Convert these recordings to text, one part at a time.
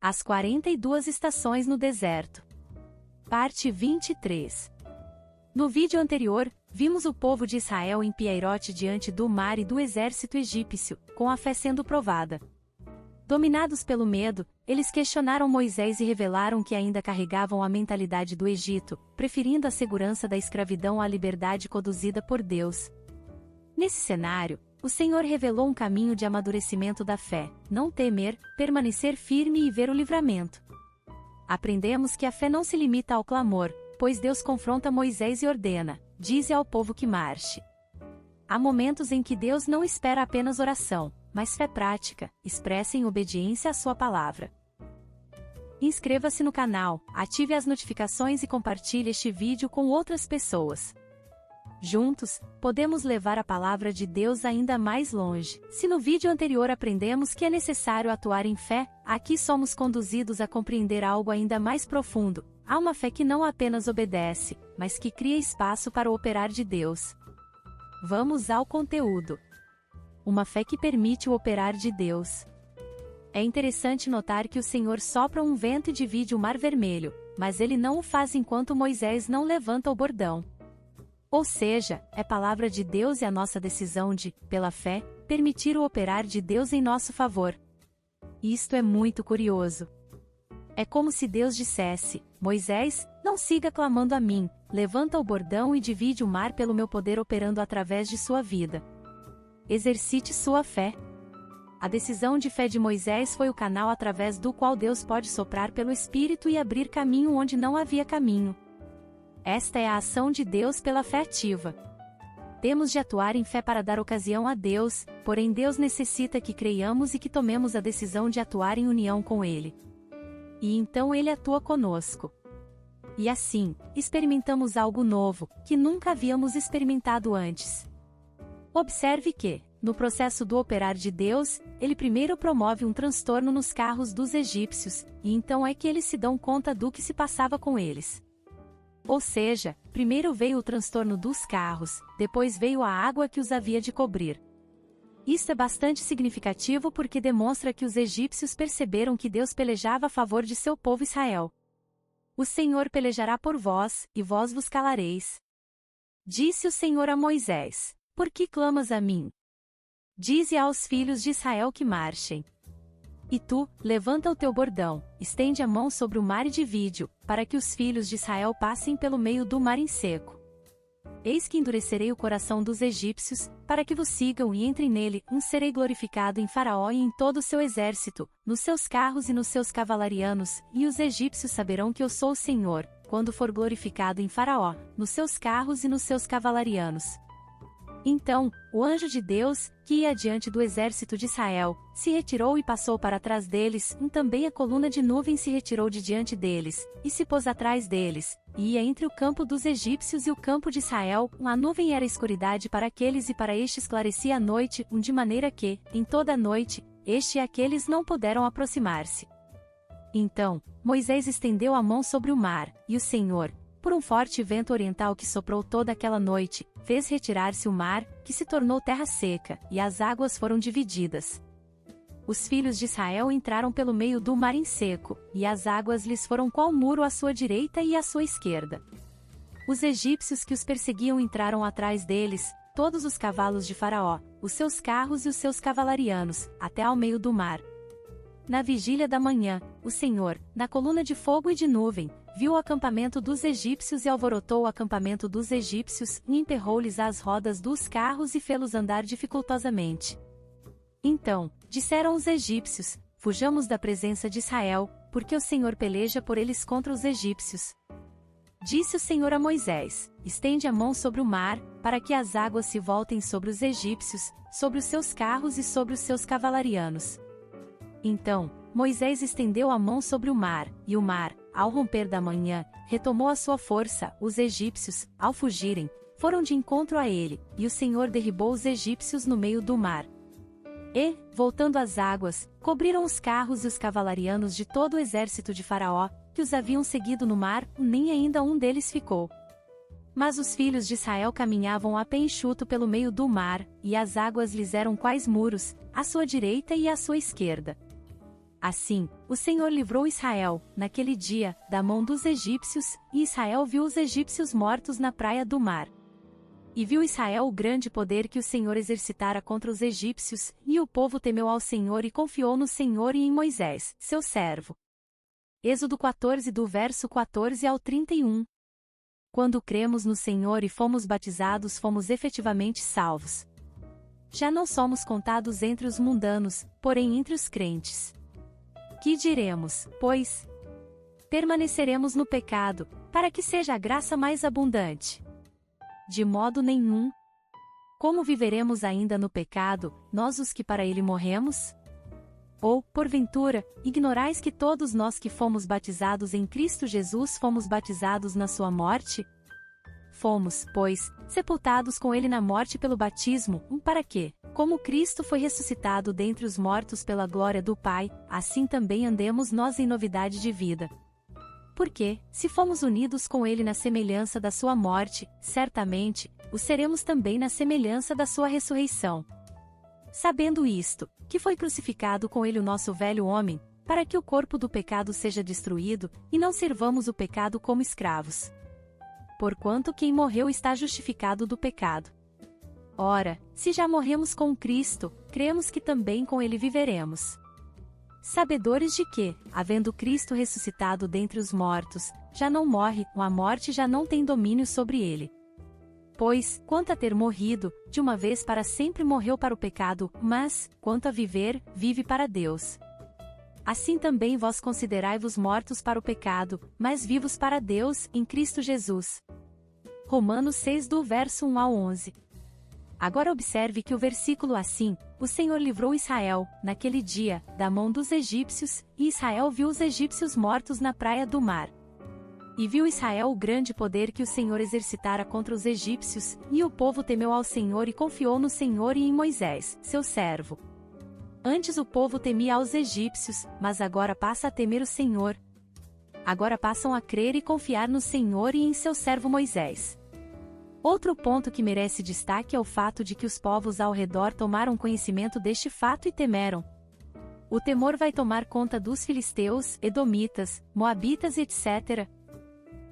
As 42 estações no deserto. Parte 23. No vídeo anterior, vimos o povo de Israel em Piairote diante do mar e do exército egípcio, com a fé sendo provada. Dominados pelo medo, eles questionaram Moisés e revelaram que ainda carregavam a mentalidade do Egito, preferindo a segurança da escravidão à liberdade conduzida por Deus. Nesse cenário, o Senhor revelou um caminho de amadurecimento da fé: não temer, permanecer firme e ver o livramento. Aprendemos que a fé não se limita ao clamor, pois Deus confronta Moisés e ordena: dize ao povo que marche. Há momentos em que Deus não espera apenas oração, mas fé prática, expressa em obediência à sua palavra. Inscreva-se no canal, ative as notificações e compartilhe este vídeo com outras pessoas. Juntos, podemos levar a palavra de Deus ainda mais longe. Se no vídeo anterior aprendemos que é necessário atuar em fé, aqui somos conduzidos a compreender algo ainda mais profundo. Há uma fé que não apenas obedece, mas que cria espaço para o operar de Deus. Vamos ao conteúdo. Uma fé que permite o operar de Deus. É interessante notar que o Senhor sopra um vento e divide o Mar Vermelho, mas ele não o faz enquanto Moisés não levanta o bordão. Ou seja, é palavra de Deus e a nossa decisão de, pela fé, permitir o operar de Deus em nosso favor. Isto é muito curioso. É como se Deus dissesse: Moisés, não siga clamando a mim, levanta o bordão e divide o mar pelo meu poder operando através de sua vida. Exercite sua fé. A decisão de fé de Moisés foi o canal através do qual Deus pode soprar pelo Espírito e abrir caminho onde não havia caminho. Esta é a ação de Deus pela fé ativa. Temos de atuar em fé para dar ocasião a Deus, porém Deus necessita que creiamos e que tomemos a decisão de atuar em união com Ele. E então Ele atua conosco. E assim, experimentamos algo novo, que nunca havíamos experimentado antes. Observe que, no processo do operar de Deus, Ele primeiro promove um transtorno nos carros dos egípcios, e então é que eles se dão conta do que se passava com eles. Ou seja, primeiro veio o transtorno dos carros, depois veio a água que os havia de cobrir. Isso é bastante significativo porque demonstra que os egípcios perceberam que Deus pelejava a favor de seu povo Israel. O Senhor pelejará por vós, e vós vos calareis. Disse o Senhor a Moisés: por que clamas a mim? Dize aos filhos de Israel que marchem. E tu, levanta o teu bordão, estende a mão sobre o mar e divide-o, para que os filhos de Israel passem pelo meio do mar em seco. Eis que endurecerei o coração dos egípcios, para que vos sigam e entrem nele, serei glorificado em Faraó e em todo o seu exército, nos seus carros e nos seus cavalarianos, e os egípcios saberão que eu sou o Senhor, quando for glorificado em Faraó, nos seus carros e nos seus cavalarianos. Então, o anjo de Deus, que ia adiante do exército de Israel, se retirou e passou para trás deles, também a coluna de nuvem se retirou de diante deles, e se pôs atrás deles, e ia entre o campo dos egípcios e o campo de Israel, a nuvem era escuridade para aqueles e para este esclarecia a noite, de maneira que, em toda a noite, este e aqueles não puderam aproximar-se. Então, Moisés estendeu a mão sobre o mar, e o Senhor, por um forte vento oriental que soprou toda aquela noite, fez retirar-se o mar, que se tornou terra seca, e as águas foram divididas. Os filhos de Israel entraram pelo meio do mar em seco, e as águas lhes foram qual muro à sua direita e à sua esquerda. Os egípcios que os perseguiam entraram atrás deles, todos os cavalos de Faraó, os seus carros e os seus cavalarianos, até ao meio do mar. Na vigília da manhã, o Senhor, na coluna de fogo e de nuvem, viu o acampamento dos egípcios e alvorotou o acampamento dos egípcios, e emperrou-lhes as rodas dos carros e fê-los andar dificultosamente. Então, disseram os egípcios: fujamos da presença de Israel, porque o Senhor peleja por eles contra os egípcios. Disse o Senhor a Moisés: estende a mão sobre o mar, para que as águas se voltem sobre os egípcios, sobre os seus carros e sobre os seus cavalarianos. Então, Moisés estendeu a mão sobre o mar, e o mar, ao romper da manhã, retomou a sua força. Os egípcios, ao fugirem, foram de encontro a ele, e o Senhor derribou os egípcios no meio do mar. E, voltando às águas, cobriram os carros e os cavalarianos de todo o exército de Faraó, que os haviam seguido no mar, nem ainda um deles ficou. Mas os filhos de Israel caminhavam a pé enxuto pelo meio do mar, e as águas lhes eram quais muros, à sua direita e à sua esquerda. Assim, o Senhor livrou Israel, naquele dia, da mão dos egípcios, e Israel viu os egípcios mortos na praia do mar. E viu Israel o grande poder que o Senhor exercitara contra os egípcios, e o povo temeu ao Senhor e confiou no Senhor e em Moisés, seu servo. Êxodo 14 do verso 14 ao 31. Quando cremos no Senhor e fomos batizados, fomos efetivamente salvos. Já não somos contados entre os mundanos, porém entre os crentes. Que diremos, pois? Permaneceremos no pecado, para que seja a graça mais abundante? De modo nenhum. Como viveremos ainda no pecado, nós os que para ele morremos? Ou, porventura, ignorais que todos nós que fomos batizados em Cristo Jesus fomos batizados na sua morte? Fomos, pois, sepultados com ele na morte pelo batismo, para que, como Cristo foi ressuscitado dentre os mortos pela glória do Pai, assim também andemos nós em novidade de vida. Porque, se fomos unidos com ele na semelhança da sua morte, certamente, o seremos também na semelhança da sua ressurreição. Sabendo isto, que foi crucificado com ele o nosso velho homem, para que o corpo do pecado seja destruído, e não sirvamos o pecado como escravos. Porquanto quem morreu está justificado do pecado. Ora, se já morremos com Cristo, cremos que também com ele viveremos. Sabedores de que, havendo Cristo ressuscitado dentre os mortos, já não morre, a morte já não tem domínio sobre ele. Pois, quanto a ter morrido, de uma vez para sempre morreu para o pecado, mas, quanto a viver, vive para Deus. Assim também vós considerai-vos mortos para o pecado, mas vivos para Deus, em Cristo Jesus. Romanos 6 do verso 1 ao 11. Agora observe que o versículo assim, o Senhor livrou Israel, naquele dia, da mão dos egípcios, e Israel viu os egípcios mortos na praia do mar. E viu Israel o grande poder que o Senhor exercitara contra os egípcios, e o povo temeu ao Senhor e confiou no Senhor e em Moisés, seu servo. Antes o povo temia aos egípcios, mas agora passa a temer o Senhor. Agora passam a crer e confiar no Senhor e em seu servo Moisés. Outro ponto que merece destaque é o fato de que os povos ao redor tomaram conhecimento deste fato e temeram. O temor vai tomar conta dos filisteus, edomitas, moabitas e etc.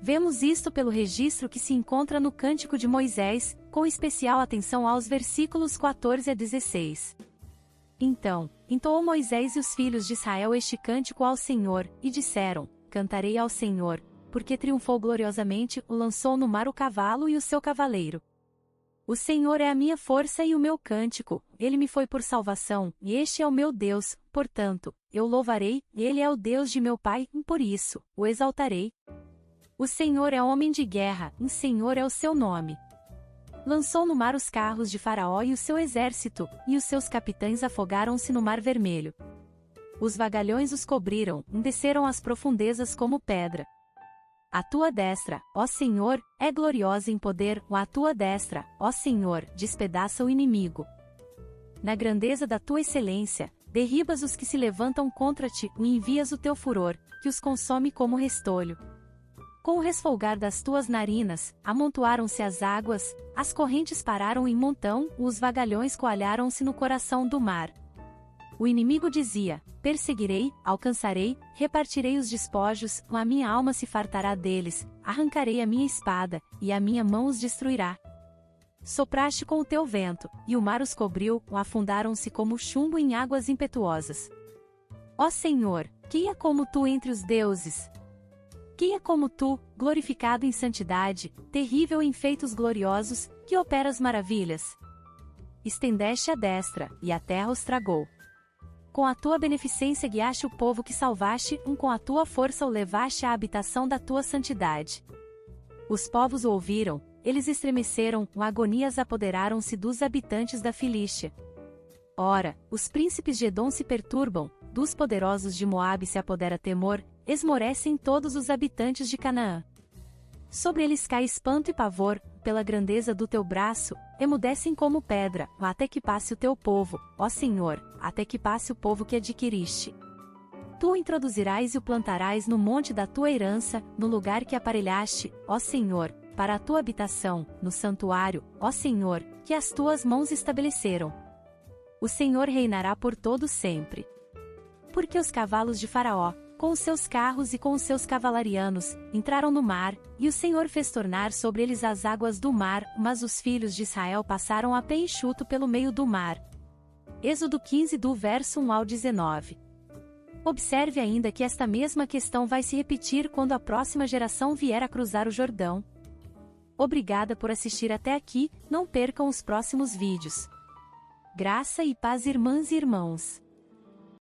Vemos isto pelo registro que se encontra no Cântico de Moisés, com especial atenção aos versículos 14 a 16. Então, entoou Moisés e os filhos de Israel este cântico ao Senhor, e disseram: Cantarei ao Senhor, porque triunfou gloriosamente, o lançou no mar o cavalo e o seu cavaleiro. O Senhor é a minha força e o meu cântico, ele me foi por salvação, e este é o meu Deus, portanto, eu louvarei, ele é o Deus de meu pai, e por isso, o exaltarei. O Senhor é homem de guerra, o Senhor é o seu nome. Lançou no mar os carros de Faraó e o seu exército, e os seus capitães afogaram-se no mar vermelho. Os vagalhões os cobriram, desceram às profundezas como pedra. A tua destra, ó Senhor, é gloriosa em poder, a tua destra, ó Senhor, despedaça o inimigo. Na grandeza da tua excelência, derribas os que se levantam contra ti, e envias o teu furor, que os consome como restolho. Com o resfolgar das tuas narinas, amontoaram-se as águas, as correntes pararam em montão, os vagalhões coalharam-se no coração do mar. O inimigo dizia: perseguirei, alcançarei, repartirei os despojos, a minha alma se fartará deles, arrancarei a minha espada, e a minha mão os destruirá. Sopraste com o teu vento, e o mar os cobriu, afundaram-se como chumbo em águas impetuosas. Ó Senhor, quem é como tu entre os deuses? Quem é como tu, glorificado em santidade, terrível em feitos gloriosos, que operas maravilhas? Estendeste a destra, e a terra os tragou. Com a tua beneficência guiaste o povo que salvaste, com a tua força o levaste à habitação da tua santidade. Os povos o ouviram, eles estremeceram, agonias apoderaram-se dos habitantes da Filístia. Ora, os príncipes de Edom se perturbam, dos poderosos de Moabe se apodera temor, esmorecem todos os habitantes de Canaã. Sobre eles cai espanto e pavor, pela grandeza do teu braço, emudecem como pedra, até que passe o teu povo, ó Senhor, até que passe o povo que adquiriste. Tu o introduzirás e o plantarás no monte da tua herança, no lugar que aparelhaste, ó Senhor, para a tua habitação, no santuário, ó Senhor, que as tuas mãos estabeleceram. O Senhor reinará por todo sempre. porque os cavalos de Faraó, com os seus carros e com os seus cavalarianos, entraram no mar, e o Senhor fez tornar sobre eles as águas do mar, mas os filhos de Israel passaram a pé enxuto pelo meio do mar. Êxodo 15 do verso 1 ao 19. Observe ainda que esta mesma questão vai se repetir quando a próxima geração vier a cruzar o Jordão. Obrigada por assistir até aqui, não percam os próximos vídeos. Graça e paz, irmãs e irmãos.